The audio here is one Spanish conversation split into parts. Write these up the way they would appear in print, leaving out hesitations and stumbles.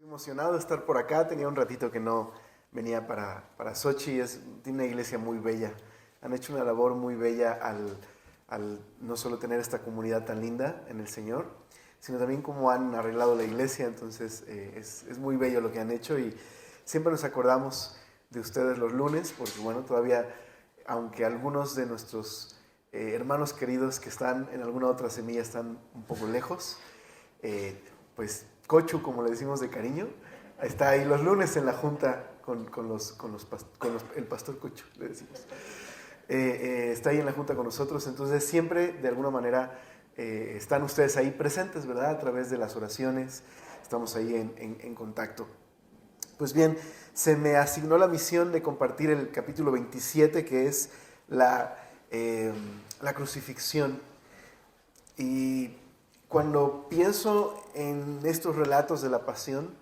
Emocionado de estar por acá. Tenía un ratito que no venía para Sochi. Tiene una iglesia muy bella. Han hecho una labor muy bella al no solo tener esta comunidad tan linda en el Señor, sino también cómo han arreglado la iglesia. Entonces es muy bello lo que han hecho y siempre nos acordamos de ustedes los lunes, porque bueno, todavía, aunque algunos de nuestros hermanos queridos que están en alguna otra semilla están un poco lejos, pues Cochu, como le decimos de cariño, está ahí los lunes en la junta con el pastor Cochu, le decimos. Está ahí en la junta con nosotros, entonces siempre de alguna manera están ustedes ahí presentes, ¿verdad? A través de las oraciones, estamos ahí en contacto. Pues bien, se me asignó la misión de compartir el capítulo 27, que es la crucifixión. Y cuando pienso en estos relatos de la pasión,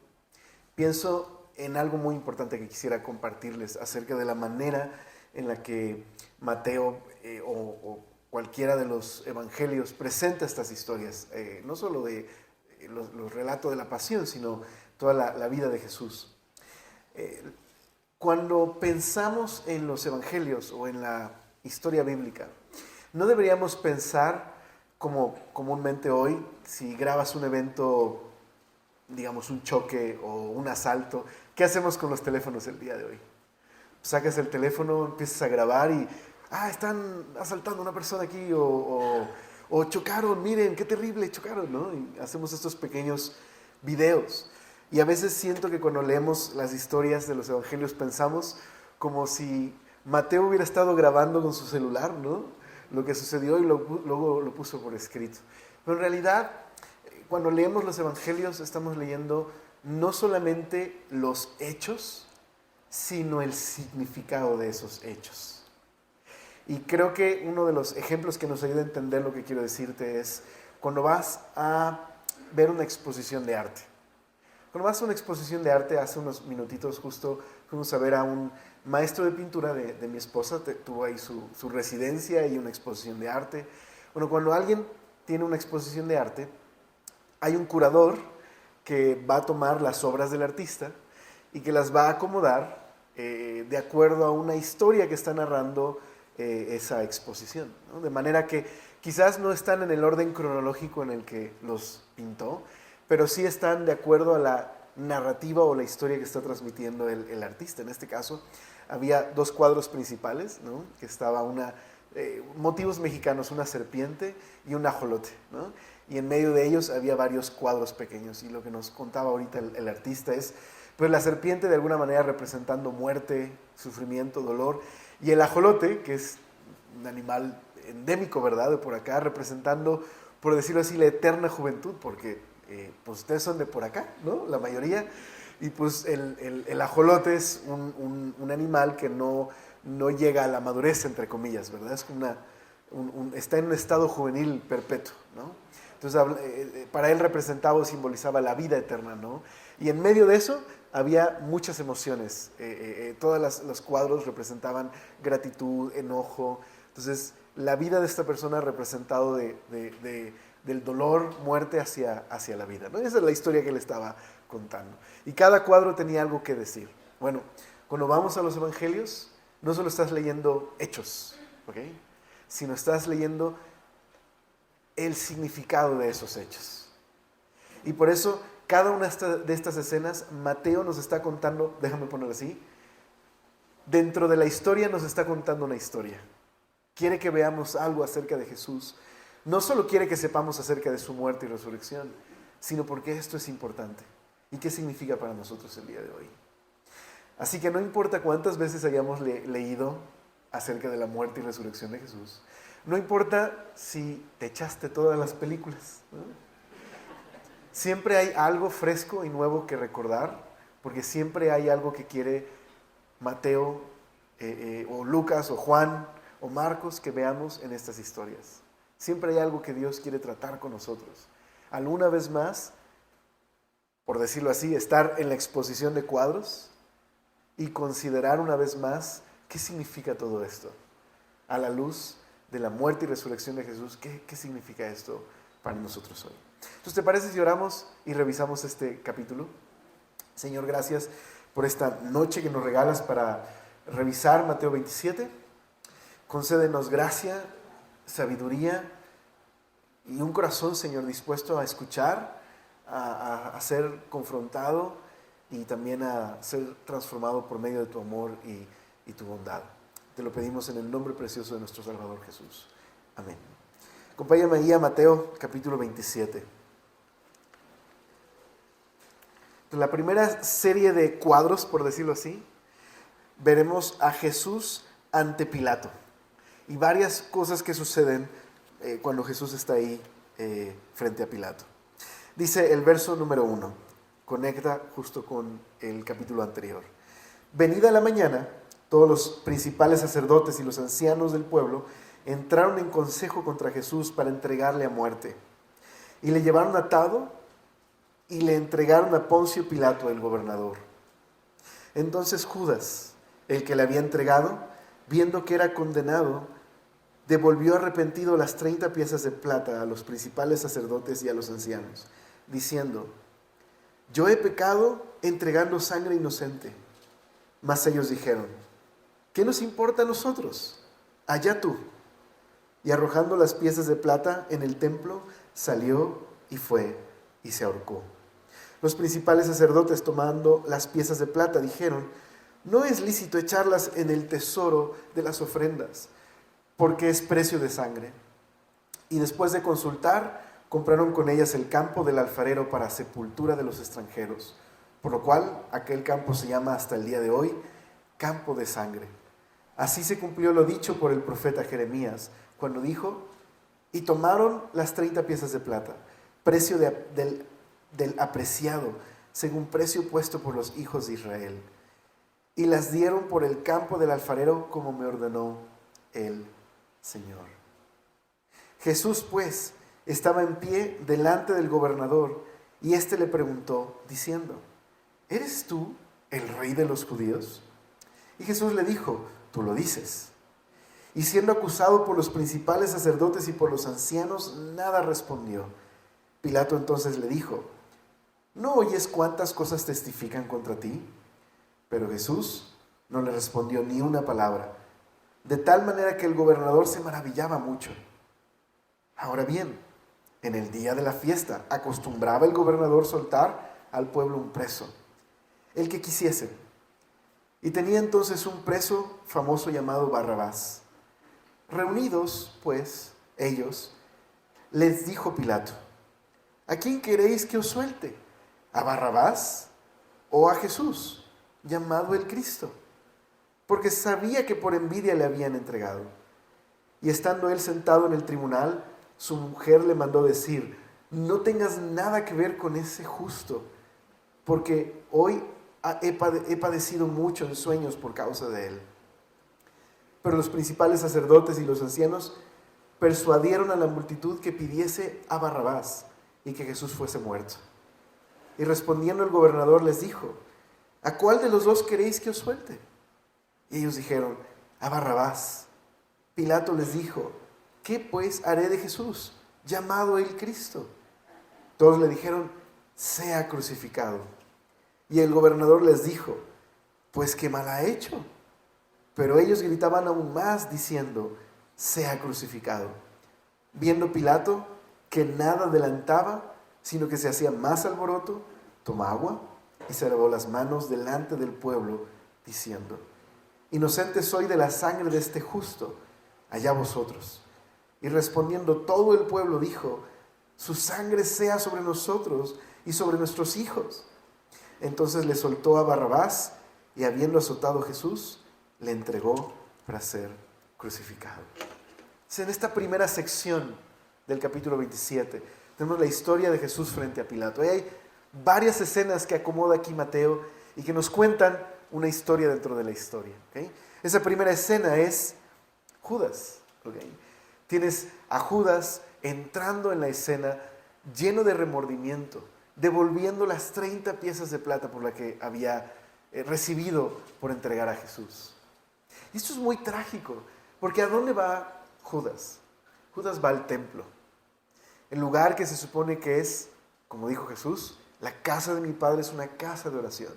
pienso en algo muy importante que quisiera compartirles acerca de la manera en la que Mateo o cualquiera de los evangelios presenta estas historias, no solo de los relatos de la pasión, sino toda la vida de Jesús. Cuando pensamos en los evangelios o en la historia bíblica, no deberíamos pensar como comúnmente hoy, si grabas un evento, digamos un choque o un asalto, ¿qué hacemos con los teléfonos el día de hoy? Sacas el teléfono, empiezas a grabar y, están asaltando a una persona aquí o chocaron, miren, qué terrible, chocaron, ¿no? Y hacemos estos pequeños videos. Y a veces siento que cuando leemos las historias de los evangelios pensamos como si Mateo hubiera estado grabando con su celular, ¿no? Lo que sucedió y luego lo puso por escrito. Pero en realidad, cuando leemos los evangelios, estamos leyendo no solamente los hechos, sino el significado de esos hechos. Y creo que uno de los ejemplos que nos ayuda a entender lo que quiero decirte es cuando vas a ver una exposición de arte. Cuando vas a una exposición de arte, hace unos minutitos justo fuimos a ver a un maestro de pintura de mi esposa, tuvo ahí su residencia y una exposición de arte. Bueno, cuando alguien tiene una exposición de arte, hay un curador que va a tomar las obras del artista y que las va a acomodar de acuerdo a una historia que está narrando esa exposición, ¿no? De manera que quizás no están en el orden cronológico en el que los pintó, pero sí están de acuerdo a la narrativa o la historia que está transmitiendo el artista. En este caso, había dos cuadros principales, ¿no? Que estaba motivos mexicanos, una serpiente y un ajolote, ¿no? Y en medio de ellos había varios cuadros pequeños. Y lo que nos contaba ahorita el artista es, pues la serpiente de alguna manera representando muerte, sufrimiento, dolor, y el ajolote, que es un animal endémico, ¿verdad?, de por acá, representando, por decirlo así, la eterna juventud, porque pues ustedes son de por acá, ¿no? La mayoría. Y pues el ajolote es un animal que no llega a la madurez, entre comillas, ¿verdad? Es como está en un estado juvenil perpetuo, ¿no? Entonces, para él representaba o simbolizaba la vida eterna, ¿no? Y en medio de eso había muchas emociones. Todos los cuadros representaban gratitud, enojo. Entonces, la vida de esta persona representado del dolor, muerte hacia la vida, ¿no? Esa es la historia que él estaba contando. Y cada cuadro tenía algo que decir. Bueno, cuando vamos a los evangelios, no solo estás leyendo hechos, ¿ok?, sino estás leyendo el significado de esos hechos. Y por eso, cada una de estas escenas, Mateo nos está contando, déjame ponerlo así, dentro de la historia nos está contando una historia. Quiere que veamos algo acerca de Jesús. No solo quiere que sepamos acerca de su muerte y resurrección, sino porque esto es importante. ¿Y qué significa para nosotros el día de hoy? Así que no importa cuántas veces hayamos leído acerca de la muerte y resurrección de Jesús, no importa si te echaste todas las películas, ¿no? Siempre hay algo fresco y nuevo que recordar, porque siempre hay algo que quiere Mateo, o Lucas, o Juan, o Marcos que veamos en estas historias. Siempre hay algo que Dios quiere tratar con nosotros. Alguna vez más, por decirlo así, estar en la exposición de cuadros y considerar una vez más qué significa todo esto. A la luz de la muerte y resurrección de Jesús, ¿qué significa esto para nosotros hoy? Entonces, ¿te parece si oramos y revisamos este capítulo? Señor, gracias por esta noche que nos regalas para revisar Mateo 27. Concédenos gracia, sabiduría y un corazón, Señor, dispuesto a escuchar, a ser confrontado y también a ser transformado por medio de tu amor y tu bondad. Te lo pedimos en el nombre precioso de nuestro Salvador Jesús. Amén. Acompáñame ahí a Mateo capítulo 27. En la primera serie de cuadros, por decirlo así, veremos a Jesús ante Pilato y varias cosas que suceden cuando Jesús está ahí frente a Pilato. Dice el verso número 1, conecta justo con el capítulo anterior. Venida la mañana, todos los principales sacerdotes y los ancianos del pueblo entraron en consejo contra Jesús para entregarle a muerte. Y le llevaron atado y le entregaron a Poncio Pilato, el gobernador. Entonces Judas, el que le había entregado, viendo que era condenado, devolvió arrepentido las 30 piezas de plata a los principales sacerdotes y a los ancianos, diciendo: yo he pecado entregando sangre inocente. Mas ellos dijeron: ¿qué nos importa a nosotros? Allá tú. Y arrojando las piezas de plata en el templo, salió y fue y se ahorcó. Los principales sacerdotes, tomando las piezas de plata, dijeron: no es lícito echarlas en el tesoro de las ofrendas, porque es precio de sangre. Y después de consultar, compraron con ellas el campo del alfarero para sepultura de los extranjeros, por lo cual aquel campo se llama hasta el día de hoy campo de sangre. Así se cumplió lo dicho por el profeta Jeremías, cuando dijo: y tomaron las 30 piezas de plata, precio del apreciado, según precio puesto por los hijos de Israel, y las dieron por el campo del alfarero, como me ordenó el Señor. Jesús, pues, estaba en pie delante del gobernador, y éste le preguntó, diciendo: ¿eres tú el rey de los judíos? Y Jesús le dijo: tú lo dices. Y siendo acusado por los principales sacerdotes y por los ancianos, nada respondió. Pilato entonces le dijo: ¿no oyes cuántas cosas testifican contra ti? Pero Jesús no le respondió ni una palabra, de tal manera que el gobernador se maravillaba mucho. Ahora bien, en el día de la fiesta acostumbraba el gobernador soltar al pueblo un preso, el que quisiese. Y tenía entonces un preso famoso llamado Barrabás. Reunidos, pues, ellos, les dijo Pilato: ¿a quién queréis que os suelte? ¿A Barrabás o a Jesús, llamado el Cristo? Porque sabía que por envidia le habían entregado. Y estando él sentado en el tribunal, su mujer le mandó decir: no tengas nada que ver con ese justo, porque hoy he padecido mucho en sueños por causa de él. Pero los principales sacerdotes y los ancianos persuadieron a la multitud que pidiese a Barrabás y que Jesús fuese muerto. Y respondiendo el gobernador les dijo: ¿a cuál de los dos queréis que os suelte? Y ellos dijeron: a Barrabás. Pilato les dijo: ¿qué pues haré de Jesús, llamado el Cristo? Todos le dijeron: sea crucificado. Y el gobernador les dijo: pues qué mal ha hecho. Pero ellos gritaban aún más, diciendo: sea crucificado. Viendo Pilato que nada adelantaba, sino que se hacía más alboroto, tomó agua y se lavó las manos delante del pueblo, diciendo: inocente soy de la sangre de este justo, allá vosotros. Y respondiendo todo el pueblo dijo: su sangre sea sobre nosotros y sobre nuestros hijos. Entonces le soltó a Barrabás, y habiendo azotado a Jesús, le entregó para ser crucificado. En esta primera sección del capítulo 27 tenemos la historia de Jesús frente a Pilato. Y hay varias escenas que acomoda aquí Mateo y que nos cuentan una historia dentro de la historia. ¿Okay? Esa primera escena es Judas. ¿Okay? Tienes a Judas entrando en la escena lleno de remordimiento, devolviendo las 30 piezas de plata por la que había recibido por entregar a Jesús. Y esto es muy trágico, porque ¿a dónde va Judas? Judas va al templo, el lugar que se supone que es, como dijo Jesús, La casa de mi Padre es una casa de oración.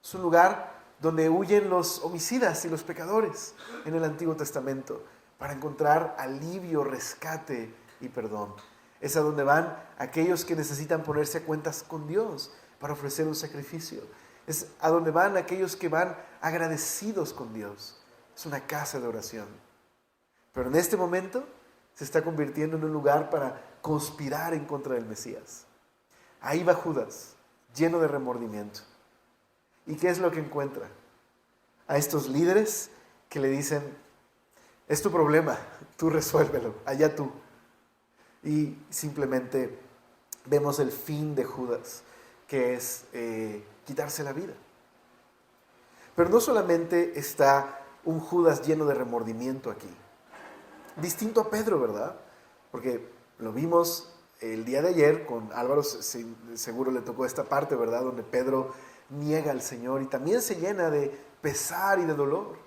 Es un lugar donde huyen los homicidas y los pecadores en el Antiguo Testamento para encontrar alivio, rescate y perdón. Es a donde van aquellos que necesitan ponerse a cuentas con Dios para ofrecer un sacrificio. Es a donde van aquellos que van agradecidos con Dios. Es una casa de oración. Pero en este momento se está convirtiendo en un lugar para conspirar en contra del Mesías. Ahí va Judas, lleno de remordimiento. ¿Y qué es lo que encuentra? A estos líderes que le dicen, es tu problema, tú resuélvelo, allá tú. Y simplemente vemos el fin de Judas, que es quitarse la vida. Pero no solamente está un Judas lleno de remordimiento aquí. Distinto a Pedro, ¿verdad? Porque lo vimos el día de ayer con Álvaro, seguro le tocó esta parte, ¿verdad? Donde Pedro niega al Señor y también se llena de pesar y de dolor.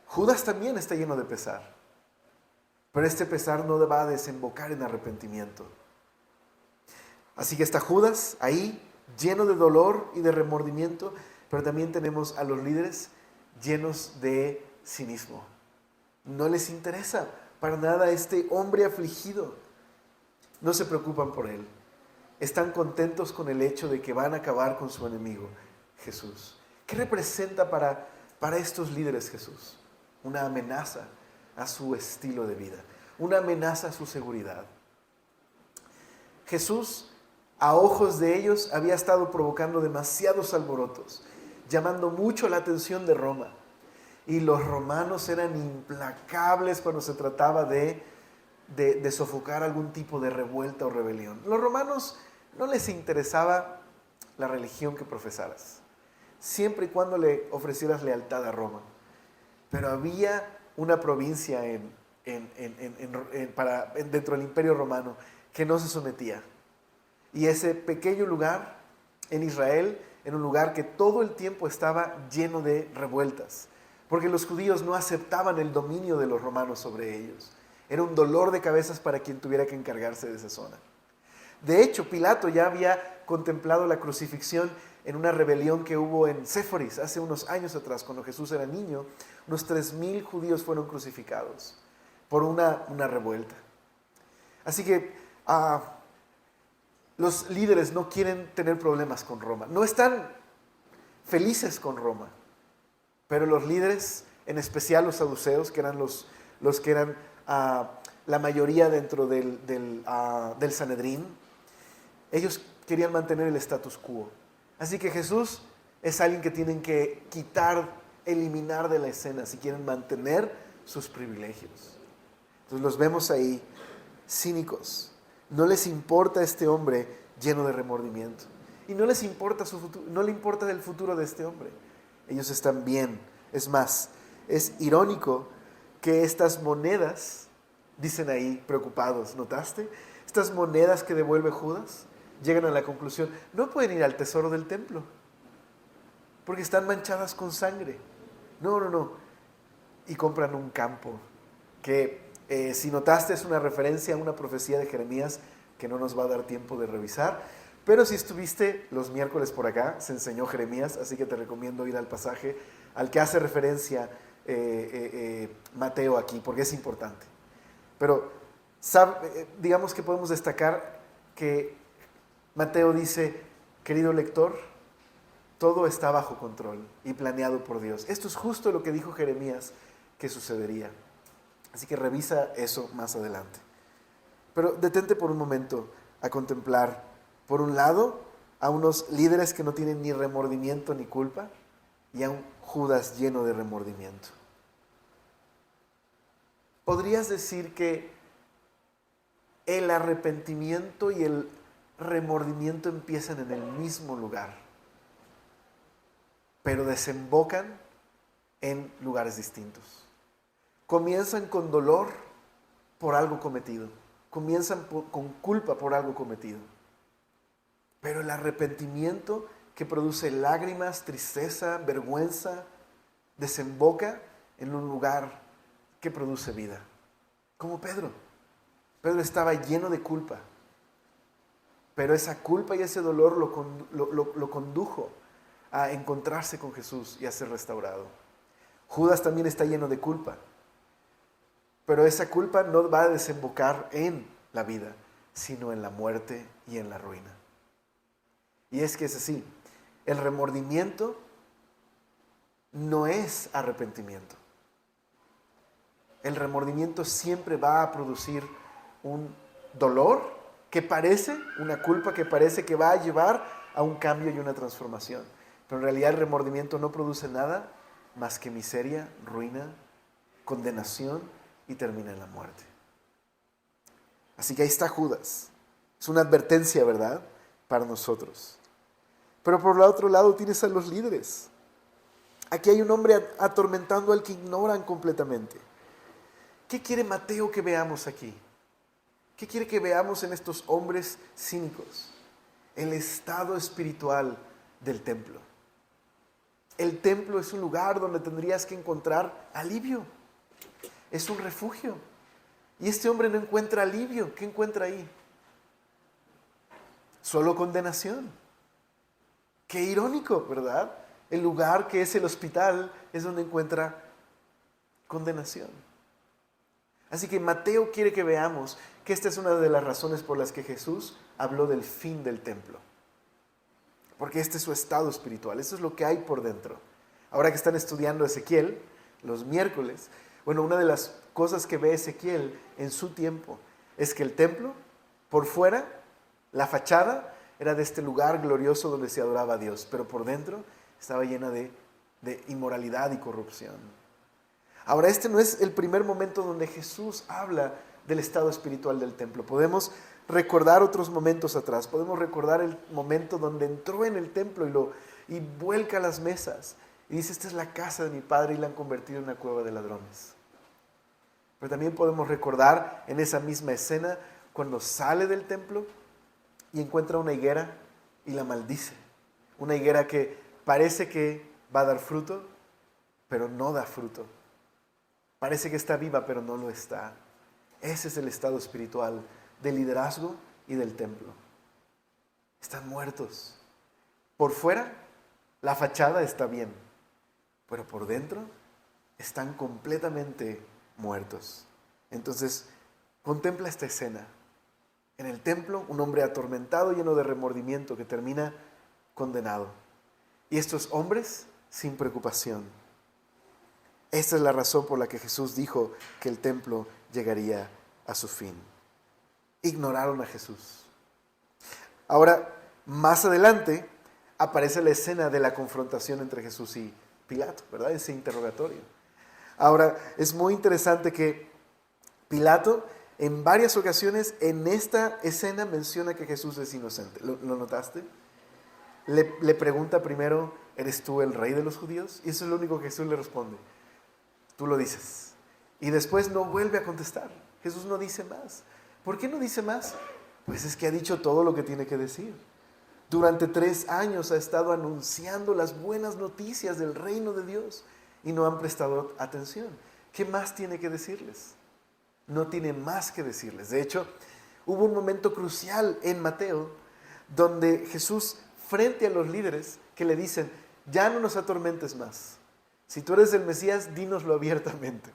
Judas también está lleno de pesar. Pero este pesar no va a desembocar en arrepentimiento. Así que está Judas ahí, lleno de dolor y de remordimiento, pero también tenemos a los líderes llenos de cinismo. No les interesa para nada este hombre afligido. No se preocupan por él. Están contentos con el hecho de que van a acabar con su enemigo, Jesús. ¿Qué representa para estos líderes Jesús? Una amenaza a su estilo de vida, una amenaza a su seguridad. Jesús, a ojos de ellos, había estado provocando demasiados alborotos, llamando mucho la atención de Roma. Y los romanos eran implacables cuando se trataba de sofocar algún tipo de revuelta o rebelión. Los romanos no les interesaba la religión que profesaras, siempre y cuando le ofrecieras lealtad a Roma. Pero había una provincia dentro del Imperio Romano que no se sometía. Y ese pequeño lugar en Israel era un lugar que todo el tiempo estaba lleno de revueltas, porque los judíos no aceptaban el dominio de los romanos sobre ellos. Era un dolor de cabezas para quien tuviera que encargarse de esa zona. De hecho, Pilato ya había contemplado la crucifixión en una rebelión que hubo en Séforis hace unos años atrás, cuando Jesús era niño. Unos 3,000 judíos fueron crucificados por una revuelta. Así que los líderes no quieren tener problemas con Roma. No están felices con Roma. Pero los líderes, en especial los saduceos, que eran los que eran la mayoría dentro del Sanedrín, ellos querían mantener el status quo. Así que Jesús es alguien que tienen que quitar, eliminar de la escena si quieren mantener sus privilegios. Entonces los vemos ahí cínicos. No les importa este hombre lleno de remordimiento. Y no les importa su futuro, no le importa el futuro de este hombre. Ellos están bien. Es más, es irónico que estas monedas, dicen ahí preocupados, ¿notaste? Estas monedas que devuelve Judas llegan a la conclusión, no pueden ir al tesoro del templo, porque están manchadas con sangre. No. Y compran un campo, que si notaste es una referencia a una profecía de Jeremías que no nos va a dar tiempo de revisar. Pero si estuviste los miércoles por acá, se enseñó Jeremías, así que te recomiendo ir al pasaje al que hace referencia Mateo aquí, porque es importante. Pero digamos que podemos destacar que Mateo dice, querido lector, todo está bajo control y planeado por Dios. Esto es justo lo que dijo Jeremías que sucedería. Así que revisa eso más adelante. Pero detente por un momento a contemplar, por un lado, a unos líderes que no tienen ni remordimiento ni culpa, y a un Judas lleno de remordimiento. ¿Podrías decir que el arrepentimiento y el remordimiento empiezan en el mismo lugar, pero desembocan en lugares distintos? Comienzan con dolor por algo cometido, comienzan con culpa por algo cometido, pero el arrepentimiento que produce lágrimas, tristeza, vergüenza, desemboca en un lugar que produce vida. Como Pedro. Pedro estaba lleno de culpa. Pero esa culpa y ese dolor lo condujo a encontrarse con Jesús y a ser restaurado. Judas también está lleno de culpa, pero esa culpa no va a desembocar en la vida, sino en la muerte y en la ruina. Y es que es así, el remordimiento no es arrepentimiento. El remordimiento siempre va a producir un dolor que parece, una culpa que parece que va a llevar a un cambio y una transformación. Pero en realidad el remordimiento no produce nada más que miseria, ruina, condenación y termina en la muerte. Así que ahí está Judas. Es una advertencia, ¿verdad?, para nosotros. Pero por el otro lado tienes a los líderes. Aquí hay un hombre atormentando al que ignoran completamente. ¿Qué quiere Mateo que veamos aquí? ¿Qué quiere que veamos en estos hombres cínicos? El estado espiritual del templo. El templo es un lugar donde tendrías que encontrar alivio. Es un refugio. Y este hombre no encuentra alivio. ¿Qué encuentra ahí? Solo condenación. Qué irónico, ¿verdad? El lugar que es el hospital es donde encuentra condenación. Así que Mateo quiere que veamos que esta es una de las razones por las que Jesús habló del fin del templo. Porque este es su estado espiritual, eso es lo que hay por dentro. Ahora que están estudiando Ezequiel, los miércoles, bueno, una de las cosas que ve Ezequiel en su tiempo es que el templo, por fuera, la fachada, era de este lugar glorioso donde se adoraba a Dios, pero por dentro estaba llena de inmoralidad y corrupción. Ahora, este no es el primer momento donde Jesús habla del estado espiritual del templo. Podemos recordar otros momentos atrás. Podemos recordar el momento donde entró en el templo y vuelca las mesas. Y dice, esta es la casa de mi padre, y la han convertido en una cueva de ladrones. Pero también podemos recordar en esa misma escena cuando sale del templo y encuentra una higuera y la maldice. Una higuera que parece que va a dar fruto, pero no da fruto. Parece que está viva, pero no lo está. Ese es el estado espiritual del liderazgo y del templo. Están muertos. Por fuera, la fachada está bien, pero por dentro están completamente muertos. Entonces, contempla esta escena. En el templo, un hombre atormentado, lleno de remordimiento, que termina condenado. Y estos hombres sin preocupación. Esta es la razón por la que Jesús dijo que el templo llegaría a su fin. Ignoraron a Jesús. Ahora, más adelante, aparece la escena de la confrontación entre Jesús y Pilato, ¿verdad? Ese interrogatorio. Ahora, es muy interesante que Pilato, en varias ocasiones, en esta escena menciona que Jesús es inocente. ¿Lo notaste? Le pregunta primero, ¿eres tú el rey de los judíos? Y eso es lo único que Jesús le responde. Tú lo dices. Y después no vuelve a contestar. Jesús no dice más. ¿Por qué no dice más? Pues es que ha dicho todo lo que tiene que decir. Durante 3 años ha estado anunciando las buenas noticias del reino de Dios y no han prestado atención. ¿Qué más tiene que decirles? No tiene más que decirles. De hecho, hubo un momento crucial en Mateo donde Jesús, frente a los líderes, que le dicen, ya no nos atormentes más. Si tú eres el Mesías, dínoslo abiertamente.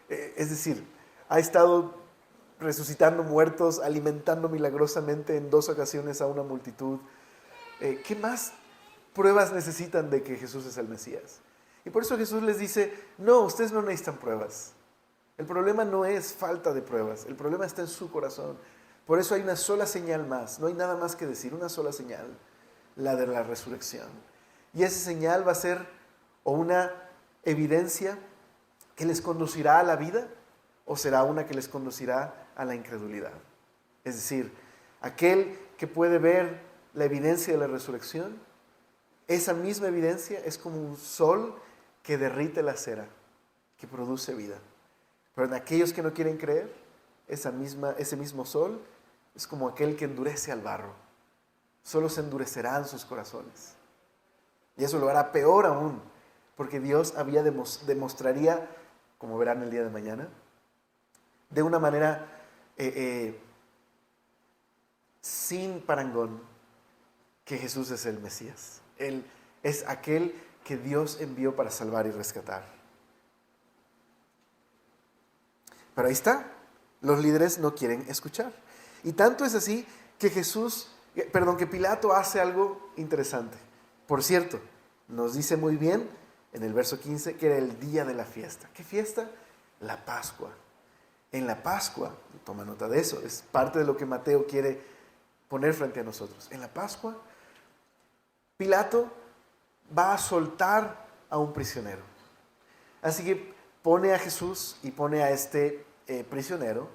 Es decir, ha estado resucitando muertos, alimentando milagrosamente en 2 ocasiones a una multitud. ¿Qué más pruebas necesitan de que Jesús es el Mesías? Y por eso Jesús les dice, no, ustedes no necesitan pruebas. El problema no es falta de pruebas, el problema está en su corazón. Por eso hay una sola señal más, no hay nada más que decir, una sola señal, la de la resurrección. Y esa señal va a ser o una evidencia que les conducirá a la vida, o será una que les conducirá a la incredulidad. Es decir, aquel que puede ver la evidencia de la resurrección, esa misma evidencia es como un sol que derrite la cera, que produce vida. Pero en aquellos que no quieren creer, ese mismo sol es como aquel que endurece al barro. Solo se endurecerán sus corazones. Y eso lo hará peor aún, porque Dios demostraría, como verán el día de mañana, de una manera sin parangón que Jesús es el Mesías. Él es aquel que Dios envió para salvar y rescatar. Pero ahí está, los líderes no quieren escuchar. Y tanto es así que que Pilato hace algo interesante. Por cierto, nos dice muy bien en el verso 15 que era el día de la fiesta. ¿Qué fiesta? La Pascua. En la Pascua, toma nota de eso, es parte de lo que Mateo quiere poner frente a nosotros. En la Pascua, Pilato va a soltar a un prisionero. Así que pone a Jesús y pone a este prisionero.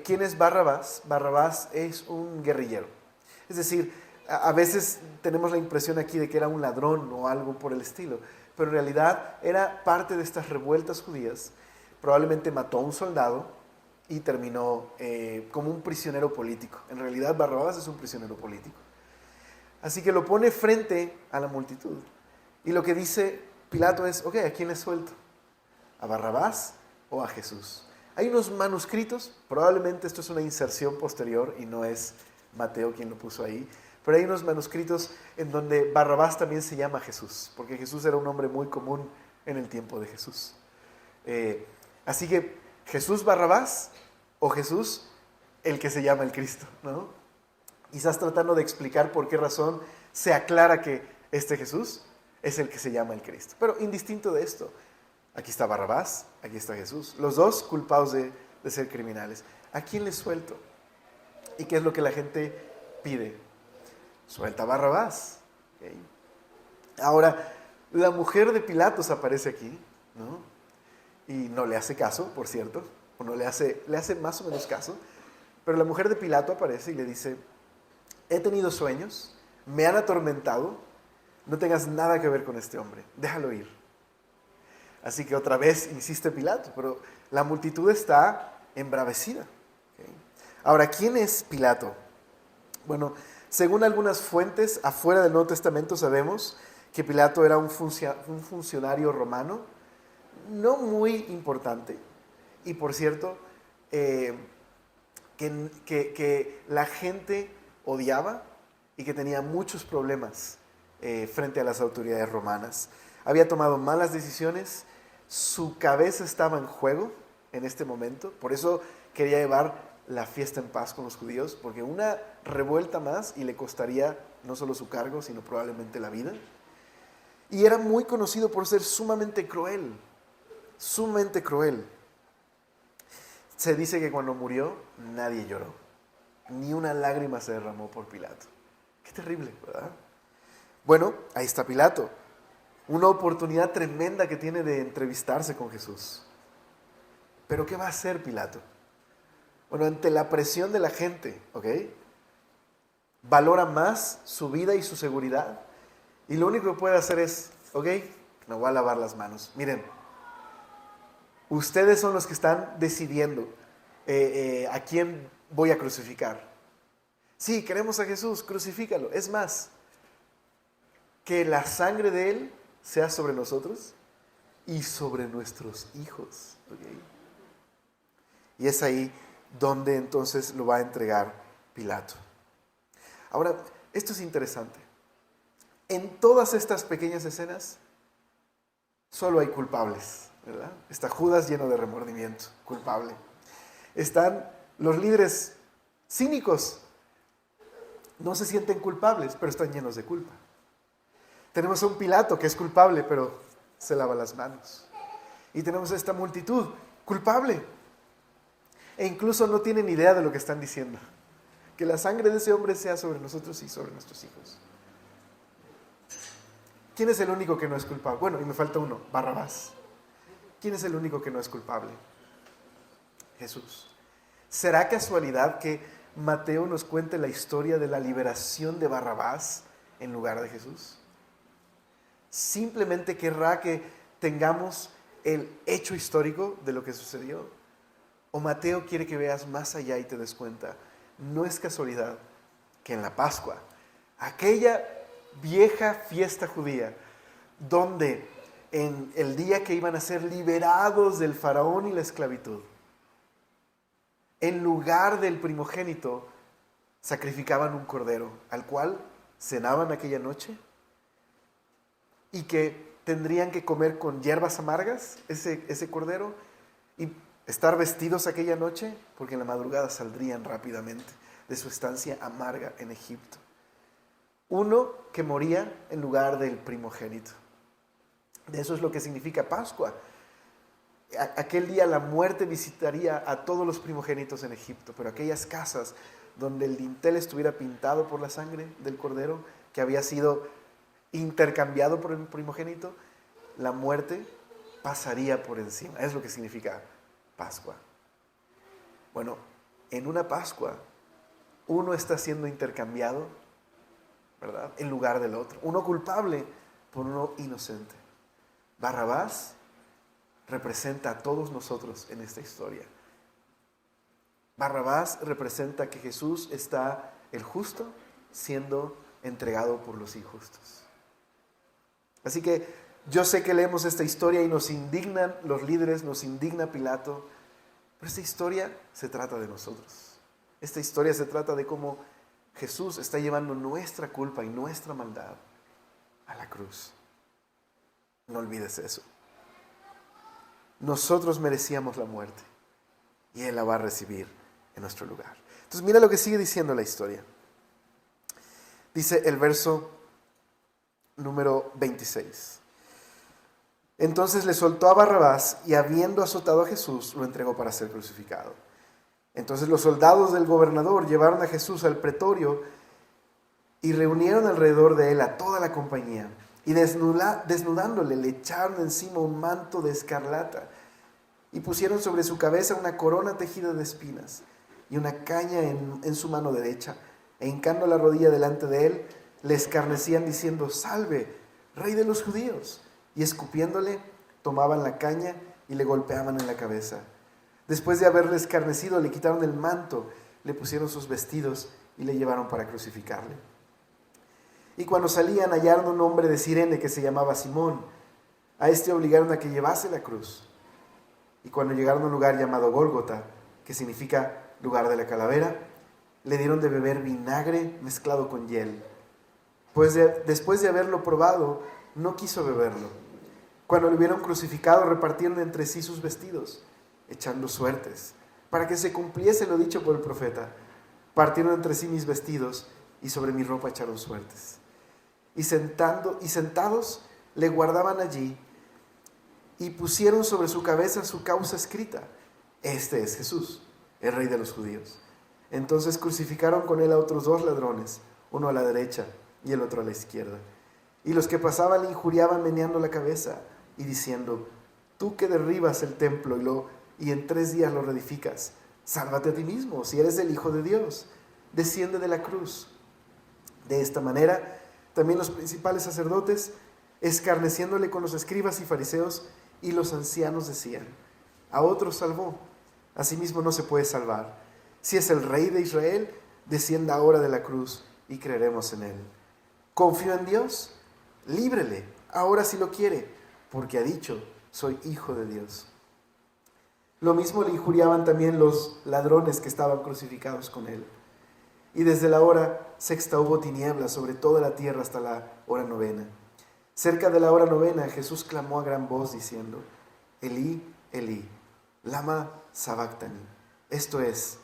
¿Quién es Barrabás? Barrabás es un guerrillero. Es decir, a veces tenemos la impresión aquí de que era un ladrón o algo por el estilo, pero en realidad era parte de estas revueltas judías. Probablemente mató a un soldado y terminó como un prisionero político. En realidad Barrabás es un prisionero político. Así que lo pone frente a la multitud. Y lo que dice Pilato es, ok, ¿a quién le suelto? ¿A Barrabás o a Jesús? Hay unos manuscritos, probablemente esto es una inserción posterior y no es Mateo quien lo puso ahí, pero hay unos manuscritos en donde Barrabás también se llama Jesús, porque Jesús era un nombre muy común en el tiempo de Jesús. Así que Jesús Barrabás o Jesús el que se llama el Cristo, ¿no? Quizás tratando de explicar por qué razón se aclara que este Jesús es el que se llama el Cristo. Pero indistinto de esto, aquí está Barrabás, aquí está Jesús, los dos culpados de ser criminales. ¿A quién les suelto? ¿Y qué es lo que la gente pide? Suelta a Barrabás. ¿Okay? Ahora, la mujer de Pilatos aparece aquí, ¿no? Y no le hace caso, por cierto, o no le hace más o menos caso, pero la mujer de Pilato aparece y le dice, he tenido sueños, me han atormentado, no tengas nada que ver con este hombre, déjalo ir. Así que otra vez insiste Pilato, pero la multitud está embravecida. ¿Okay? Ahora, ¿quién es Pilato? Bueno, según algunas fuentes afuera del Nuevo Testamento sabemos que Pilato era un funcionario romano, no muy importante, y por cierto, que la gente odiaba y que tenía muchos problemas frente a las autoridades romanas. Había tomado malas decisiones, su cabeza estaba en juego en este momento, por eso quería llevar la fiesta en paz con los judíos, porque una revuelta más y le costaría no solo su cargo, sino probablemente la vida. Y era muy conocido por ser sumamente cruel, sumamente cruel. Se dice que cuando murió nadie lloró, ni una lágrima se derramó por Pilato. Qué terrible, ¿verdad? Bueno, ahí está Pilato. Una oportunidad tremenda que tiene de entrevistarse con Jesús. Pero ¿qué va a hacer Pilato? Bueno, ante la presión de la gente, ¿ok? Valora más su vida y su seguridad. Y lo único que puede hacer es, ok, me voy a lavar las manos. Miren, ustedes son los que están decidiendo a quién voy a crucificar. Sí, queremos a Jesús, crucifícalo. Es más, que la sangre de Él sea sobre nosotros y sobre nuestros hijos. ¿Okay? Y es ahí donde entonces lo va a entregar Pilato. Ahora, esto es interesante. En todas estas pequeñas escenas, solo hay culpables, ¿verdad? Está Judas lleno de remordimiento, culpable. Están los líderes cínicos, no se sienten culpables, pero están llenos de culpa. Tenemos a un Pilato que es culpable, pero se lava las manos. Y tenemos a esta multitud culpable. E incluso no tienen idea de lo que están diciendo. Que la sangre de ese hombre sea sobre nosotros y sobre nuestros hijos. ¿Quién es el único que no es culpable? Bueno, y me falta uno, Barrabás. ¿Quién es el único que no es culpable? Jesús. ¿Será casualidad que Mateo nos cuente la historia de la liberación de Barrabás en lugar de Jesús? Simplemente querrá que tengamos el hecho histórico de lo que sucedió. O Mateo quiere que veas más allá y te des cuenta. No es casualidad que en la Pascua, aquella vieja fiesta judía, donde en el día que iban a ser liberados del faraón y la esclavitud, en lugar del primogénito, sacrificaban un cordero al cual cenaban aquella noche y que tendrían que comer con hierbas amargas ese cordero y estar vestidos aquella noche porque en la madrugada saldrían rápidamente de su estancia amarga en Egipto. Uno que moría en lugar del primogénito. De eso es lo que significa Pascua. Aquel día la muerte visitaría a todos los primogénitos en Egipto, pero aquellas casas donde el dintel estuviera pintado por la sangre del cordero que había sido intercambiado por el primogénito, la muerte pasaría por encima. Es lo que significa Pascua. Bueno, en una Pascua uno está siendo intercambiado, ¿verdad?, en lugar del otro. Uno culpable por uno inocente. Barrabás representa a todos nosotros en esta historia. Barrabás representa que Jesús está, el justo, siendo entregado por los injustos. Así que yo sé que leemos esta historia y nos indignan los líderes, nos indigna Pilato, pero esta historia se trata de nosotros. Esta historia se trata de cómo Jesús está llevando nuestra culpa y nuestra maldad a la cruz. No olvides eso. Nosotros merecíamos la muerte y Él la va a recibir en nuestro lugar. Entonces mira lo que sigue diciendo la historia. Dice el verso número 26. Entonces le soltó a Barrabás y habiendo azotado a Jesús, lo entregó para ser crucificado. Entonces los soldados del gobernador llevaron a Jesús al pretorio y reunieron alrededor de él a toda la compañía. Y desnudándole, le echaron encima un manto de escarlata y pusieron sobre su cabeza una corona tejida de espinas y una caña en su mano derecha. E hincando la rodilla delante de él, le escarnecían diciendo: «Salve, Rey de los judíos». Y escupiéndole, tomaban la caña y le golpeaban en la cabeza. Después de haberle escarnecido, le quitaron el manto, le pusieron sus vestidos y le llevaron para crucificarle. Y cuando salían, hallaron un hombre de Cirene que se llamaba Simón. A este obligaron a que llevase la cruz. Y cuando llegaron a un lugar llamado Gólgota, que significa lugar de la calavera, le dieron de beber vinagre mezclado con hiel. Pues después de haberlo probado, no quiso beberlo. Cuando lo hubieron crucificado, repartieron entre sí sus vestidos, echando suertes, para que se cumpliese lo dicho por el profeta: partieron entre sí mis vestidos y sobre mi ropa echaron suertes. Y sentados le guardaban allí y pusieron sobre su cabeza su causa escrita: Este es Jesús, el Rey de los judíos. Entonces crucificaron con él a otros 2 ladrones, uno a la derecha y el otro a la izquierda. Y los que pasaban le injuriaban meneando la cabeza y diciendo: Tú que derribas el templo y en 3 días lo reedificas, sálvate a ti mismo, si eres el Hijo de Dios, desciende de la cruz. De esta manera, también los principales sacerdotes, escarneciéndole con los escribas y fariseos y los ancianos, decían: A otros salvó, a sí mismo no se puede salvar. Si es el Rey de Israel, descienda ahora de la cruz y creeremos en él. Confió en Dios, líbrele, ahora si lo quiere, porque ha dicho: soy hijo de Dios. Lo mismo le injuriaban también los ladrones que estaban crucificados con él. Y desde la hora sexta hubo tinieblas sobre toda la tierra hasta la hora 9. Cerca de la hora 9, Jesús clamó a gran voz diciendo: Elí, Elí, lama sabactani. Esto es: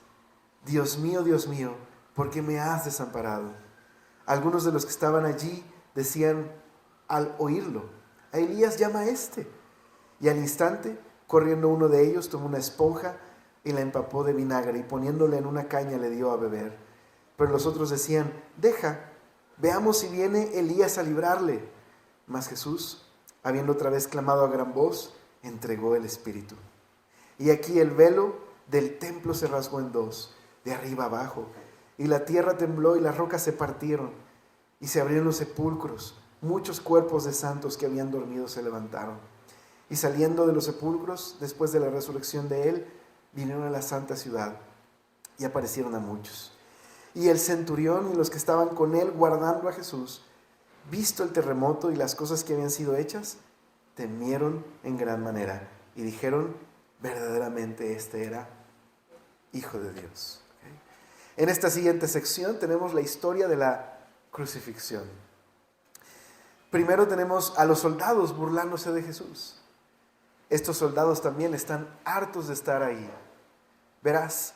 Dios mío, ¿por qué me has desamparado? Algunos de los que estaban allí decían al oírlo: A Elías llama a este. Y al instante, corriendo uno de ellos, tomó una esponja y la empapó de vinagre y poniéndole en una caña le dio a beber. Pero los otros decían: Deja, veamos si viene Elías a librarle. Mas Jesús, habiendo otra vez clamado a gran voz, entregó el Espíritu. Y aquí el velo del templo se rasgó en 2, de arriba abajo, y la tierra tembló y las rocas se partieron, y se abrieron los sepulcros. Muchos cuerpos de santos que habían dormido se levantaron. Y saliendo de los sepulcros, después de la resurrección de él, vinieron a la santa ciudad y aparecieron a muchos. Y el centurión y los que estaban con él guardando a Jesús, visto el terremoto y las cosas que habían sido hechas, temieron en gran manera y dijeron: verdaderamente este era Hijo de Dios. ¿Okay? En esta siguiente sección tenemos la historia de la crucifixión. Primero tenemos a los soldados burlándose de Jesús. Estos soldados también están hartos de estar ahí. Verás,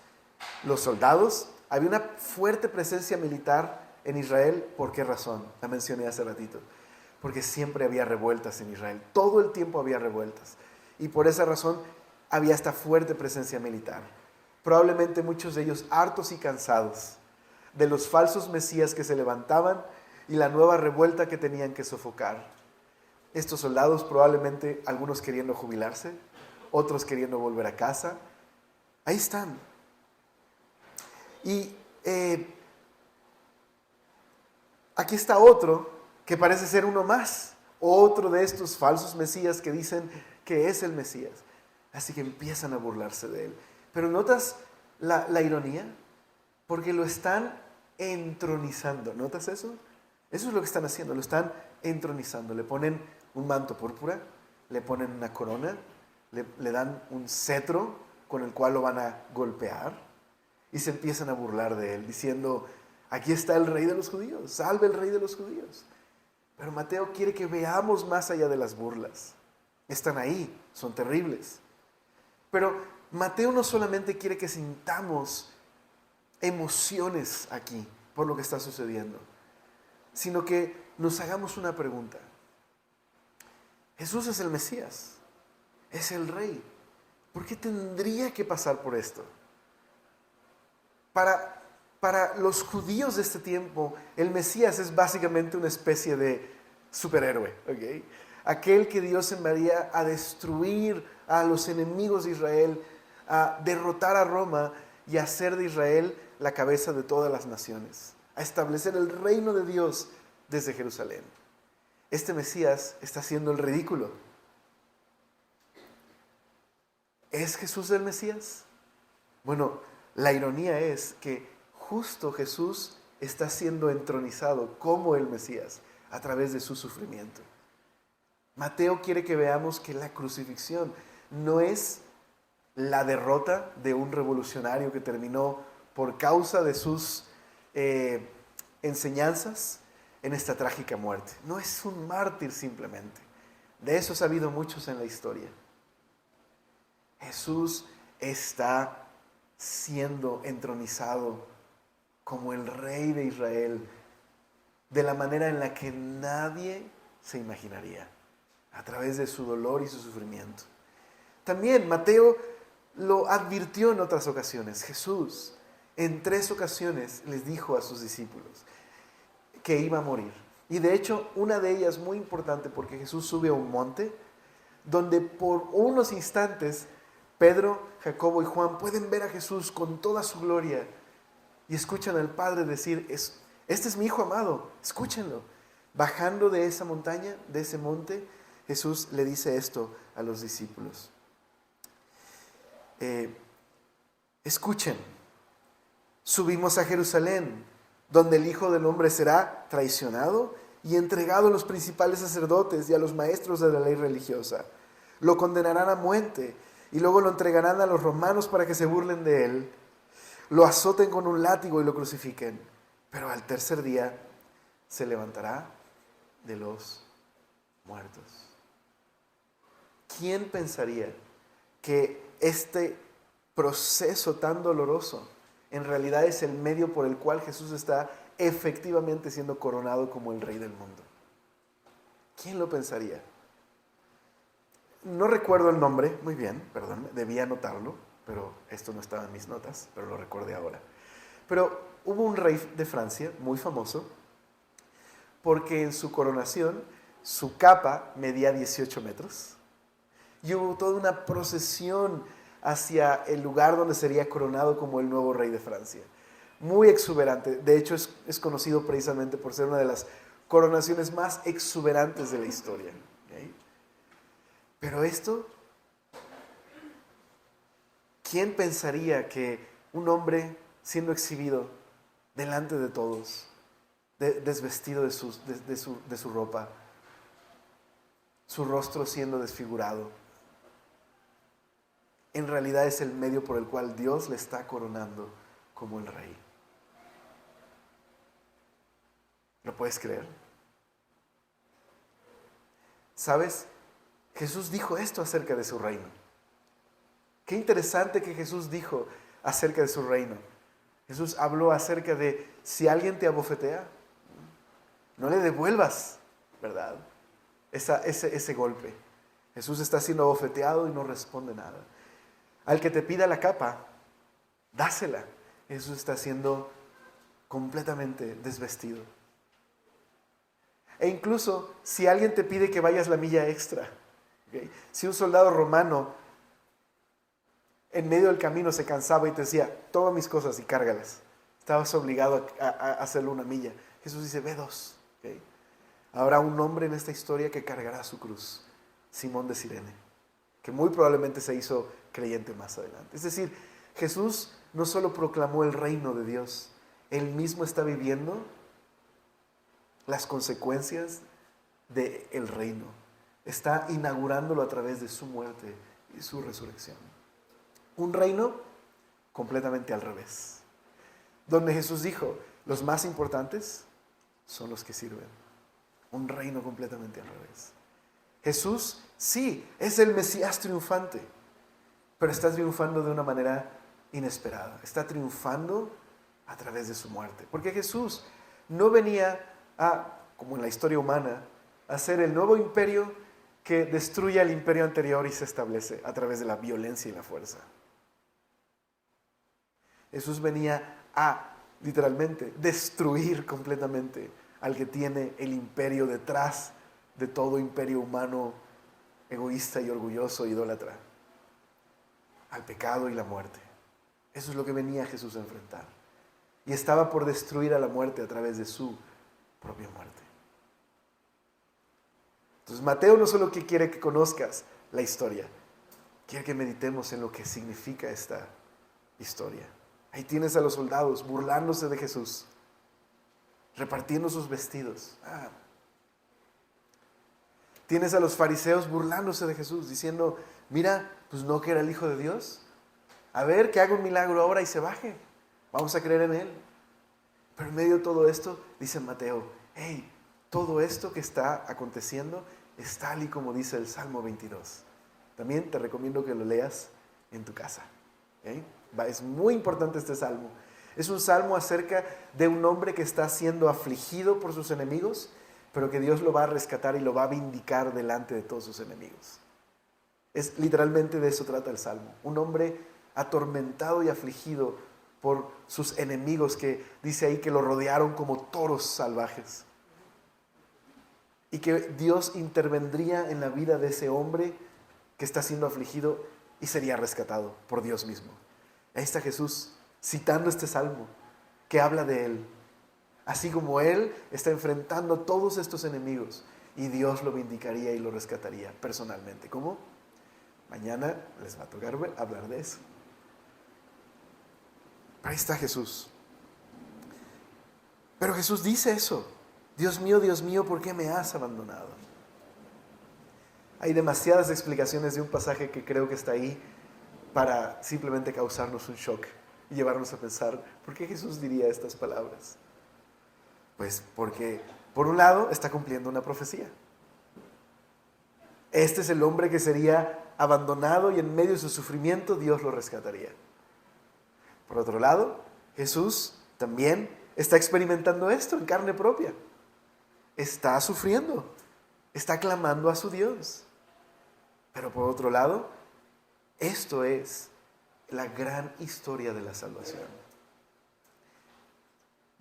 los soldados, había una fuerte presencia militar en Israel. ¿Por qué razón? La mencioné hace ratito. Porque siempre había revueltas en Israel. Todo el tiempo había revueltas. Y por esa razón había esta fuerte presencia militar. Probablemente muchos de ellos hartos y cansados de los falsos mesías que se levantaban y la nueva revuelta que tenían que sofocar. Estos soldados probablemente, algunos queriendo jubilarse, otros queriendo volver a casa. Ahí están. Y aquí está otro que parece ser uno más. Otro de estos falsos mesías que dicen que es el Mesías. Así que empiezan a burlarse de él. Pero ¿notas la ironía? Porque lo están entronizando. ¿Notas eso? Eso es lo que están haciendo. Lo están entronizando. Le ponen un manto púrpura, le ponen una corona, le dan un cetro con el cual lo van a golpear y se empiezan a burlar de él, diciendo, aquí está el rey de los judíos, salve el rey de los judíos. Pero Mateo quiere que veamos más allá de las burlas. Están ahí, son terribles. Pero Mateo no solamente quiere que sintamos emociones aquí por lo que está sucediendo, sino que nos hagamos una pregunta. Jesús es el Mesías, es el Rey. ¿Por qué tendría que pasar por esto? Para los judíos de este tiempo, el Mesías es básicamente una especie de superhéroe, ¿ok? Aquel que Dios enviaría a destruir a los enemigos de Israel, a derrotar a Roma y a hacer de Israel la cabeza de todas las naciones, a establecer el reino de Dios desde Jerusalén. Este Mesías está haciendo el ridículo. ¿Es Jesús el Mesías? Bueno, la ironía es que justo Jesús está siendo entronizado como el Mesías a través de su sufrimiento. Mateo quiere que veamos que la crucifixión no es la derrota de un revolucionario que terminó por causa de sus enseñanzas en esta trágica muerte. No es un mártir simplemente. De eso ha habido muchos en la historia. Jesús está siendo entronizado como el rey de Israel de la manera en la que nadie se imaginaría, a través de su dolor y su sufrimiento. También Mateo lo advirtió en otras ocasiones. Jesús en 3 ocasiones les dijo a sus discípulos que iba a morir. Y de hecho, una de ellas muy importante porque Jesús sube a un monte donde por unos instantes Pedro, Jacobo y Juan pueden ver a Jesús con toda su gloria y escuchan al Padre decir, este es mi Hijo amado, escúchenlo. Bajando de esa montaña, de ese monte, Jesús le dice esto a los discípulos. Escuchen, subimos a Jerusalén, donde el Hijo del Hombre será traicionado y entregado a los principales sacerdotes y a los maestros de la ley religiosa. Lo condenarán a muerte y luego lo entregarán a los romanos para que se burlen de él, lo azoten con un látigo y lo crucifiquen. Pero al tercer día se levantará de los muertos. ¿Quién pensaría que este proceso tan doloroso en realidad es el medio por el cual Jesús está efectivamente siendo coronado como el Rey del mundo? ¿Quién lo pensaría? No recuerdo el nombre, muy bien, perdón, debía anotarlo, pero esto no estaba en mis notas, pero lo recordé ahora. Pero hubo un rey de Francia muy famoso porque en su coronación su capa medía 18 metros y hubo toda una procesión hacia el lugar donde sería coronado como el nuevo rey de Francia. Muy exuberante, de hecho es conocido precisamente por ser una de las coronaciones más exuberantes de la historia. ¿Okay? Pero esto, ¿quién pensaría que un hombre siendo exhibido delante de todos, desvestido de su ropa, su rostro siendo desfigurado, en realidad es el medio por el cual Dios le está coronando como el rey? ¿Lo puedes creer? ¿Sabes? Jesús dijo esto acerca de su reino. Qué interesante que Jesús dijo acerca de su reino. Jesús habló acerca de si alguien te abofetea, no le devuelvas, ¿verdad? Ese golpe. Jesús está siendo abofeteado y no responde nada. Al que te pida la capa, dásela. Jesús está siendo completamente desvestido. E incluso si alguien te pide que vayas la milla extra, ¿okay? Si un soldado romano en medio del camino se cansaba y te decía, toma mis cosas y cárgalas, estabas obligado a hacerlo una milla. Jesús dice, ve 2. ¿Okay? Habrá un hombre en esta historia que cargará su cruz, Simón de Cirene, que muy probablemente se hizo creyente más adelante. Es decir, Jesús no solo proclamó el reino de Dios, Él mismo está viviendo las consecuencias del reino. Está inaugurándolo a través de su muerte y su resurrección. Un reino completamente al revés. Donde Jesús dijo, los más importantes son los que sirven. Un reino completamente al revés. Jesús, sí, es el Mesías triunfante, pero está triunfando de una manera inesperada. Está triunfando a través de su muerte. Porque Jesús no venía como en la historia humana, a ser el nuevo imperio que destruye al imperio anterior y se establece a través de la violencia y la fuerza. Jesús venía a, literalmente, destruir completamente al que tiene el imperio detrás de todo imperio humano egoísta y orgulloso e idólatra. Al pecado y la muerte. Eso es lo que venía Jesús a enfrentar. Y estaba por destruir a la muerte a través de su propia muerte. Entonces Mateo no solo quiere que conozcas la historia, quiere que meditemos en lo que significa esta historia. Ahí tienes a los soldados burlándose de Jesús, repartiendo sus vestidos. Tienes a los fariseos burlándose de Jesús, diciendo, mira, pues no que era el Hijo de Dios. A ver, que haga un milagro ahora y se baje. Vamos a creer en Él. Pero en medio de todo esto, dice Mateo, hey, todo esto que está aconteciendo es tal y como dice el Salmo 22. También te recomiendo que lo leas en tu casa. ¿Okay? Es muy importante este salmo. Es un salmo acerca de un hombre que está siendo afligido por sus enemigos, pero que Dios lo va a rescatar y lo va a vindicar delante de todos sus enemigos. Es literalmente de eso trata el salmo. Un hombre atormentado y afligido por sus enemigos, que dice ahí que lo rodearon como toros salvajes. Y que Dios intervendría en la vida de ese hombre que está siendo afligido y sería rescatado por Dios mismo. Ahí está Jesús citando este salmo que habla de Él. Así como Él está enfrentando todos estos enemigos y Dios lo vindicaría y lo rescataría personalmente. ¿Cómo? Mañana les va a tocar hablar de eso. Ahí está Jesús. Pero Jesús dice eso. Dios mío, ¿por qué me has abandonado? Hay demasiadas explicaciones de un pasaje que creo que está ahí para simplemente causarnos un shock y llevarnos a pensar, ¿por qué Jesús diría estas palabras? Pues porque, por un lado, está cumpliendo una profecía. Este es el hombre que sería abandonado y en medio de su sufrimiento Dios lo rescataría. Por otro lado, Jesús también está experimentando esto en carne propia. Está sufriendo, está clamando a su Dios. Pero por otro lado, esto es la gran historia de la salvación.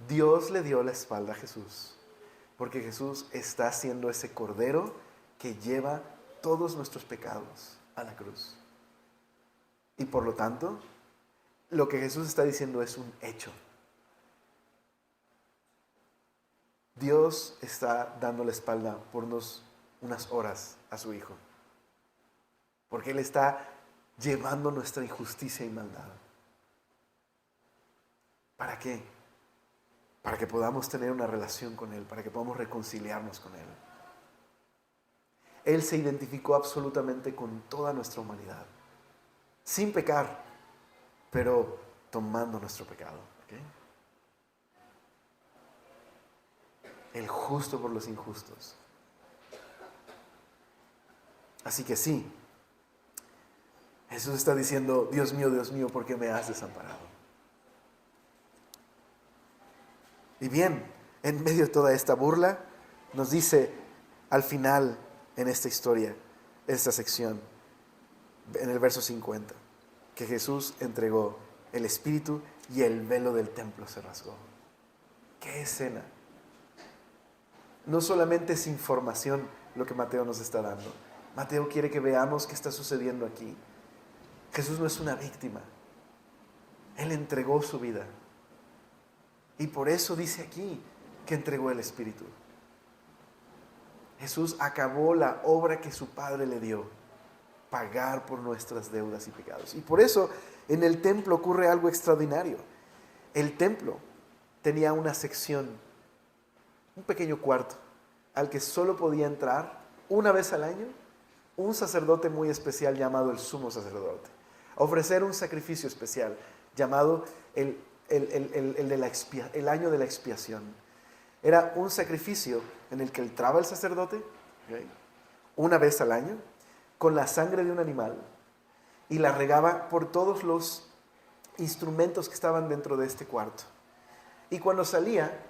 Dios le dio la espalda a Jesús, porque Jesús está siendo ese cordero que lleva todos nuestros pecados a la cruz. Y por lo tanto, lo que Jesús está diciendo es un hecho. Dios está dando la espalda por unas horas a su Hijo, porque Él está llevando nuestra injusticia y maldad. ¿Para qué? Para que podamos tener una relación con Él, para que podamos reconciliarnos con Él. Él se identificó absolutamente con toda nuestra humanidad, sin pecar, pero tomando nuestro pecado. ¿Okay? el justo por los injustos. Así que sí, Jesús está diciendo, Dios mío, ¿por qué me has desamparado? Y bien, en medio de toda esta burla, nos dice al final en esta historia, esta sección, en el verso 50, que Jesús entregó el Espíritu y el velo del templo se rasgó. ¡Qué escena! No solamente es información lo que Mateo nos está dando. Mateo quiere que veamos qué está sucediendo aquí. Jesús no es una víctima. Él entregó su vida. Y por eso dice aquí que entregó el Espíritu. Jesús acabó la obra que su Padre le dio, pagar por nuestras deudas y pecados. Y por eso en el templo ocurre algo extraordinario. El templo tenía una sección, un pequeño cuarto, al que solo podía entrar una vez al año un sacerdote muy especial llamado el sumo sacerdote, a ofrecer un sacrificio especial llamado el año de la expiación. Era un sacrificio en el que entraba el sacerdote, ¿okay?, una vez al año, con la sangre de un animal, y la regaba por todos los instrumentos que estaban dentro de este cuarto. Y cuando salía,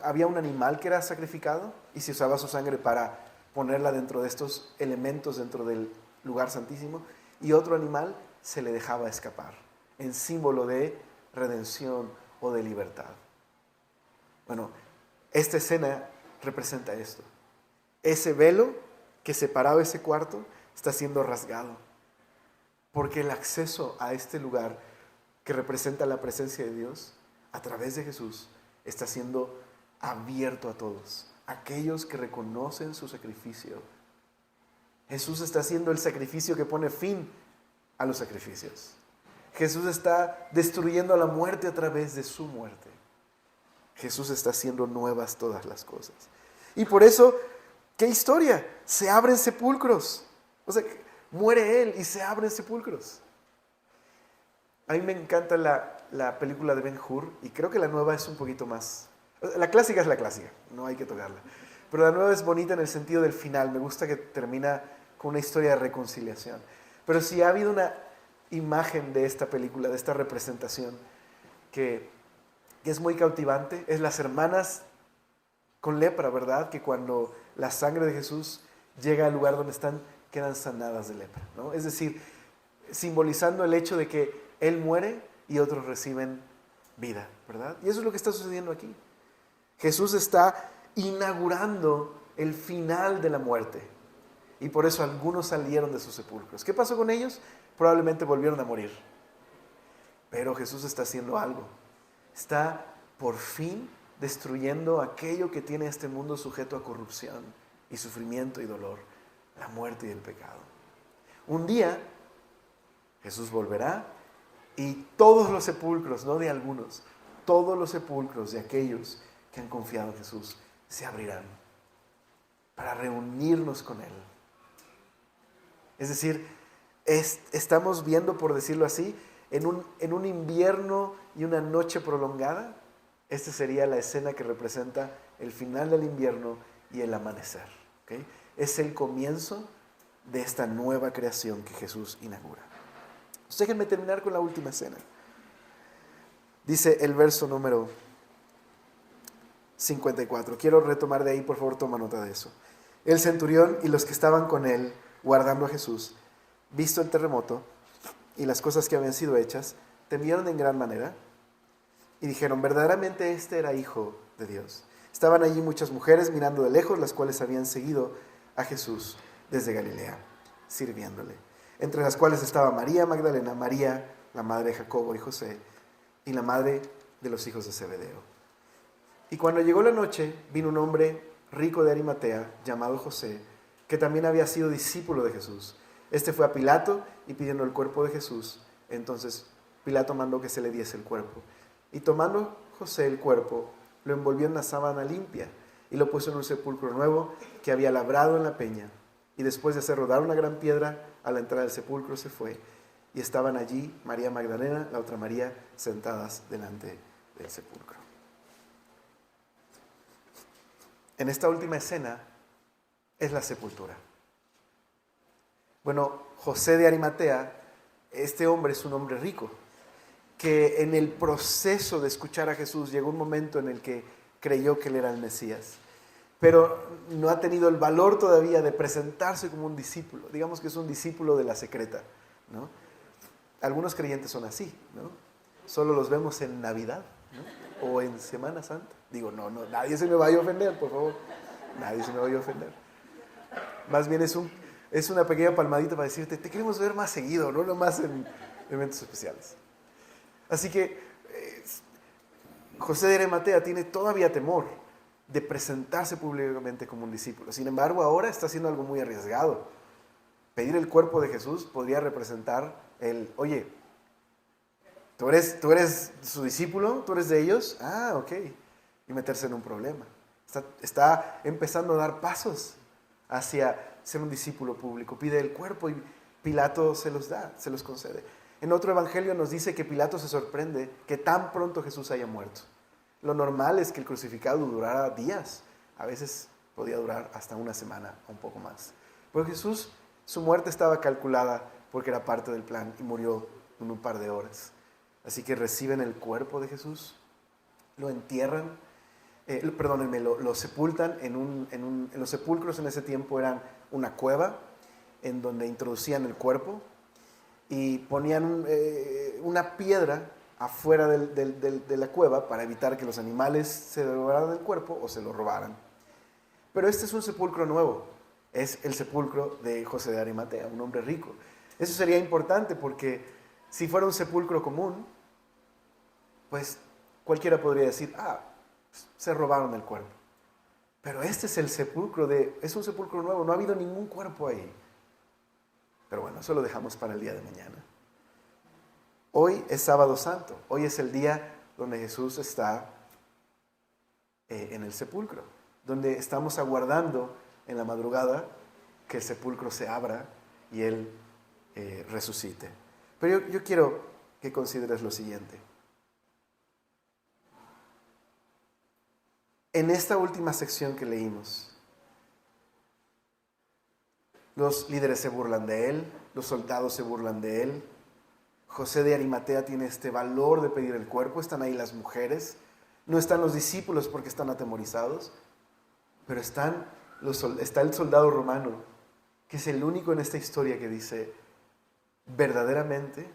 había un animal que era sacrificado, y se usaba su sangre para ponerla dentro de estos elementos dentro del lugar santísimo, y otro animal se le dejaba escapar, en símbolo de redención o de libertad. Bueno, esta escena representa esto. Ese velo que separaba ese cuarto está siendo rasgado, porque el acceso a este lugar que representa la presencia de Dios a través de Jesús está siendo abierto a todos, aquellos que reconocen su sacrificio. Jesús está haciendo el sacrificio que pone fin a los sacrificios. Jesús está destruyendo a la muerte a través de su muerte. Jesús está haciendo nuevas todas las cosas. Y por eso, ¿qué historia? Se abren sepulcros. O sea, muere Él y se abren sepulcros. A mí me encanta la película de Ben-Hur, y creo que la nueva es un poquito más... La clásica es la clásica, no hay que tocarla. Pero la nueva es bonita en el sentido del final. Me gusta que termina con una historia de reconciliación. Pero si ha habido una imagen de esta película, de esta representación, que es muy cautivante, es las hermanas con lepra, ¿verdad? Que cuando la sangre de Jesús llega al lugar donde están, quedan sanadas de lepra, ¿no? Es decir, simbolizando el hecho de que Él muere y otros reciben vida, ¿verdad? Y eso es lo que está sucediendo aquí. Jesús está inaugurando el final de la muerte, y por eso algunos salieron de sus sepulcros. ¿Qué pasó con ellos? Probablemente volvieron a morir. Pero Jesús está haciendo algo. Está por fin destruyendo aquello que tiene este mundo sujeto a corrupción y sufrimiento y dolor, la muerte y el pecado. Un día Jesús volverá y todos los sepulcros, no de algunos, todos los sepulcros de aquellos que han confiado en Jesús se abrirán para reunirnos con Él. Es decir, estamos viendo, por decirlo así, en un invierno y una noche prolongada. Esta sería la escena que representa el final del invierno y el amanecer, ¿okay? Es el comienzo de esta nueva creación que Jesús inaugura. Entonces, déjenme terminar con la última escena. Dice el verso número 54. Quiero retomar de ahí, por favor, toma nota de eso. El centurión y los que estaban con él guardando a Jesús, visto el terremoto y las cosas que habían sido hechas, temieron en gran manera y dijeron, verdaderamente este era hijo de Dios. Estaban allí muchas mujeres mirando de lejos, las cuales habían seguido a Jesús desde Galilea, sirviéndole. Entre las cuales estaba María Magdalena, María, la madre de Jacobo y José, y la madre de los hijos de Zebedeo. Y cuando llegó la noche, vino un hombre rico de Arimatea, llamado José, que también había sido discípulo de Jesús. Este fue a Pilato y pidiendo el cuerpo de Jesús. Entonces Pilato mandó que se le diese el cuerpo. Y tomando José el cuerpo, lo envolvió en una sábana limpia y lo puso en un sepulcro nuevo que había labrado en la peña. Y después de hacer rodar una gran piedra, a la entrada del sepulcro se fue. Y estaban allí María Magdalena, la otra María, sentadas delante del sepulcro. en esta última escena es la sepultura. Bueno, José de Arimatea, este hombre es un hombre rico, que en el proceso de escuchar a Jesús llegó un momento en el que creyó que él era el Mesías, pero no ha tenido el valor todavía de presentarse como un discípulo. Digamos que es un discípulo de la secreta, ¿no? Algunos creyentes son así, ¿no? Solo los vemos en Navidad, ¿no? O en Semana Santa. Digo, no, nadie se me vaya a ofender, por favor. Nadie se me vaya a ofender. Más bien es una pequeña palmadita para decirte, te queremos ver más seguido, no nomás en eventos especiales. Así que José de Arimatea tiene todavía temor de presentarse públicamente como un discípulo. Sin embargo, ahora está haciendo algo muy arriesgado. Pedir el cuerpo de Jesús podría representar oye, ¿tú eres su discípulo? ¿Tú eres de ellos? Ah, ok. Y meterse en un problema. Está empezando a dar pasos hacia ser un discípulo público. Pide el cuerpo y Pilato se los da, se los concede. En otro evangelio nos dice que Pilato se sorprende que tan pronto Jesús haya muerto. Lo normal es que el crucificado durara días. A veces podía durar hasta una semana o un poco más. Pero Jesús, su muerte estaba calculada porque era parte del plan y murió en un par de horas. Así que reciben el cuerpo de Jesús, lo entierran, lo sepultan en los sepulcros en ese tiempo eran una cueva en donde introducían el cuerpo y ponían una piedra afuera de la cueva para evitar que los animales se robaran el cuerpo o se lo robaran. Pero este es un sepulcro nuevo, es el sepulcro de José de Arimatea, un hombre rico. Eso sería importante porque si fuera un sepulcro común, pues cualquiera podría decir, se robaron el cuerpo. Pero este es es un sepulcro nuevo, no ha habido ningún cuerpo ahí. Pero bueno, eso lo dejamos para el día de mañana. Hoy es Sábado Santo, hoy es el día donde Jesús está en el sepulcro, donde estamos aguardando en la madrugada que el sepulcro se abra y Él resucite. Pero yo quiero que consideres lo siguiente. En esta última sección que leímos, los líderes se burlan de Él, los soldados se burlan de Él, José de Arimatea tiene este valor de pedir el cuerpo, están ahí las mujeres, no están los discípulos porque están atemorizados, pero está el soldado romano, que es el único en esta historia que dice, verdaderamente,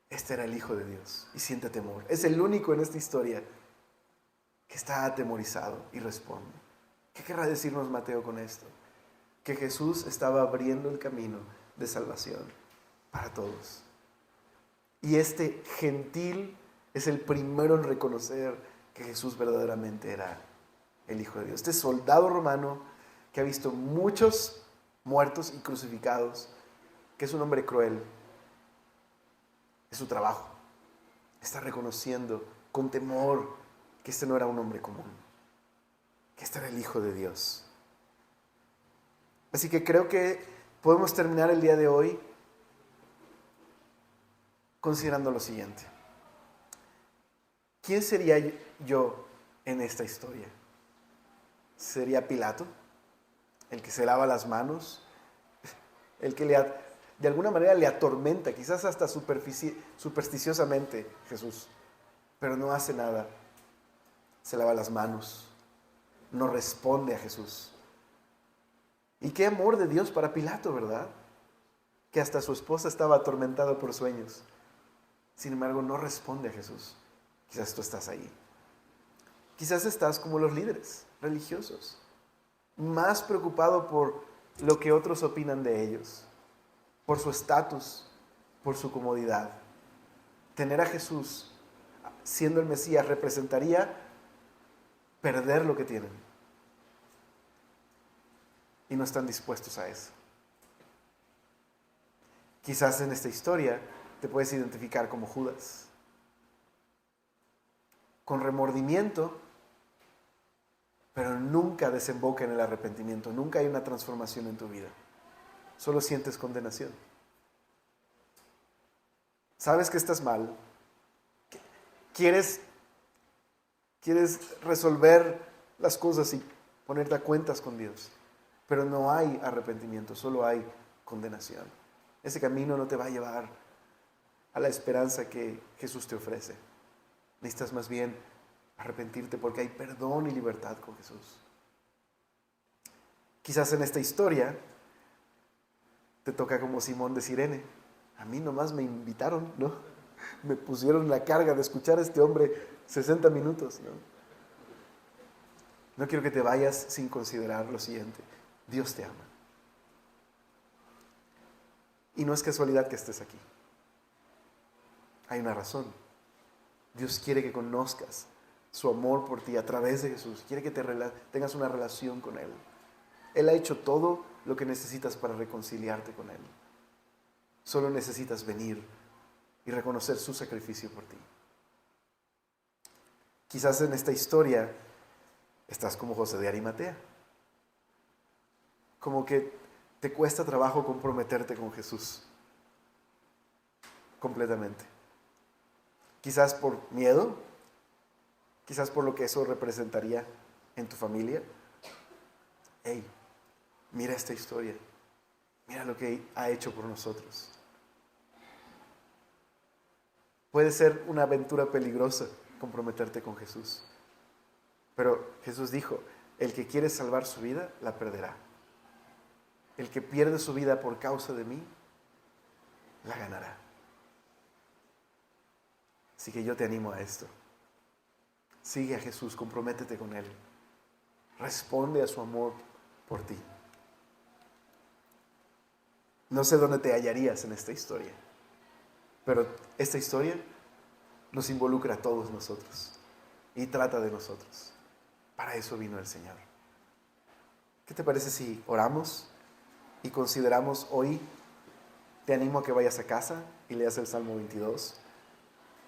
este era el Hijo de Dios y siente temor. Es el único en esta historia que está atemorizado y responde. ¿Qué querrá decirnos Mateo con esto? Que Jesús estaba abriendo el camino de salvación para todos. Y este gentil es el primero en reconocer que Jesús verdaderamente era el Hijo de Dios. Este soldado romano que ha visto muchos muertos y crucificados, que es un hombre cruel, es su trabajo. Está reconociendo con temor que este no era un hombre común, que este era el Hijo de Dios. Así que creo que podemos terminar el día de hoy considerando lo siguiente. ¿Quién sería yo en esta historia? ¿Sería Pilato? El que se lava las manos, el que de alguna manera le atormenta, quizás hasta supersticiosamente Jesús, pero no hace nada. Se lava las manos, no responde a Jesús. Y qué amor de Dios para Pilato, ¿verdad? Que hasta su esposa estaba atormentada por sueños. Sin embargo, no responde a Jesús. Quizás tú estás ahí. Quizás estás como los líderes religiosos, más preocupado por lo que otros opinan de ellos, por su estatus, por su comodidad. Tener a Jesús siendo el Mesías representaría perder lo que tienen. Y no están dispuestos a eso. Quizás en esta historia te puedes identificar como Judas, con remordimiento, pero nunca desemboca en el arrepentimiento, nunca hay una transformación en tu vida, solo sientes condenación. Sabes que estás mal, quieres resolver las cosas y ponerte a cuentas con Dios. Pero no hay arrepentimiento, solo hay condenación. Ese camino no te va a llevar a la esperanza que Jesús te ofrece. Necesitas más bien arrepentirte porque hay perdón y libertad con Jesús. Quizás en esta historia te toca como Simón de Cirene. A mí nomás me invitaron, ¿no? Me pusieron la carga de escuchar a este hombre 60 minutos, ¿no? No quiero que te vayas sin considerar lo siguiente. Dios te ama. Y no es casualidad que estés aquí. Hay una razón. Dios quiere que conozcas su amor por ti a través de Jesús. Quiere que tengas una relación con Él. Él ha hecho todo lo que necesitas para reconciliarte con Él. Solo necesitas venir y reconocer su sacrificio por ti. Quizás en esta historia estás como José de Arimatea. Como que te cuesta trabajo comprometerte con Jesús. Completamente. Quizás por miedo, quizás por lo que eso representaría en tu familia. Hey, mira esta historia. Mira lo que ha hecho por nosotros. Puede ser una aventura peligrosa comprometerte con Jesús. Pero Jesús dijo, el que quiere salvar su vida, la perderá. El que pierde su vida por causa de mí, la ganará. Así que yo te animo a esto. Sigue a Jesús, comprométete con Él. Responde a su amor por ti. No sé dónde te hallarías en esta historia, pero esta historia nos involucra a todos nosotros y trata de nosotros. Para eso vino el Señor. ¿Qué te parece si oramos y consideramos hoy? Te animo a que vayas a casa y leas el Salmo 22,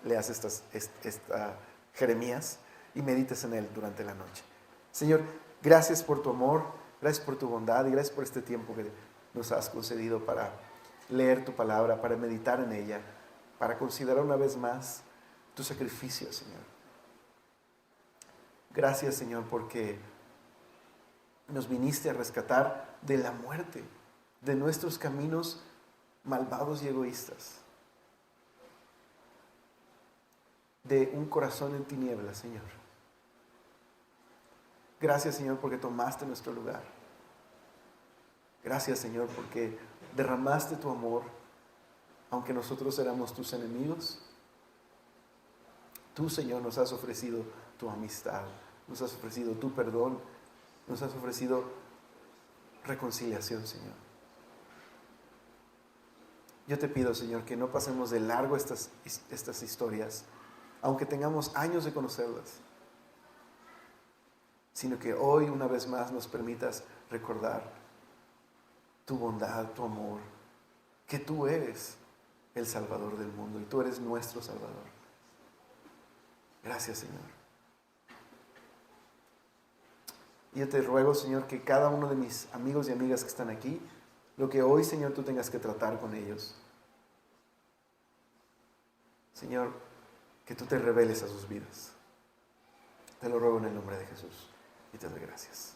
leas esta Jeremías y medites en él durante la noche. Señor, gracias por tu amor, gracias por tu bondad y gracias por este tiempo que nos has concedido para leer tu palabra, para meditar en ella, para considerar una vez más tu sacrificio, Señor. Gracias, Señor, porque nos viniste a rescatar de la muerte, de nuestros caminos malvados y egoístas, de un corazón en tinieblas, Señor. Gracias, Señor, porque tomaste nuestro lugar. Gracias, Señor, porque derramaste tu amor, aunque nosotros éramos tus enemigos. Tú, Señor, nos has ofrecido tu amistad, nos has ofrecido tu perdón, nos has ofrecido reconciliación, Señor. Yo te pido, Señor, que no pasemos de largo estas historias, aunque tengamos años de conocerlas, sino que hoy una vez más nos permitas recordar tu bondad, tu amor, que tú eres el Salvador del mundo y tú eres nuestro Salvador. Gracias, Señor. Y yo te ruego, Señor, que cada uno de mis amigos y amigas que están aquí, lo que hoy, Señor, tú tengas que tratar con ellos, Señor, que tú te reveles a sus vidas. Te lo ruego en el nombre de Jesús y te doy gracias.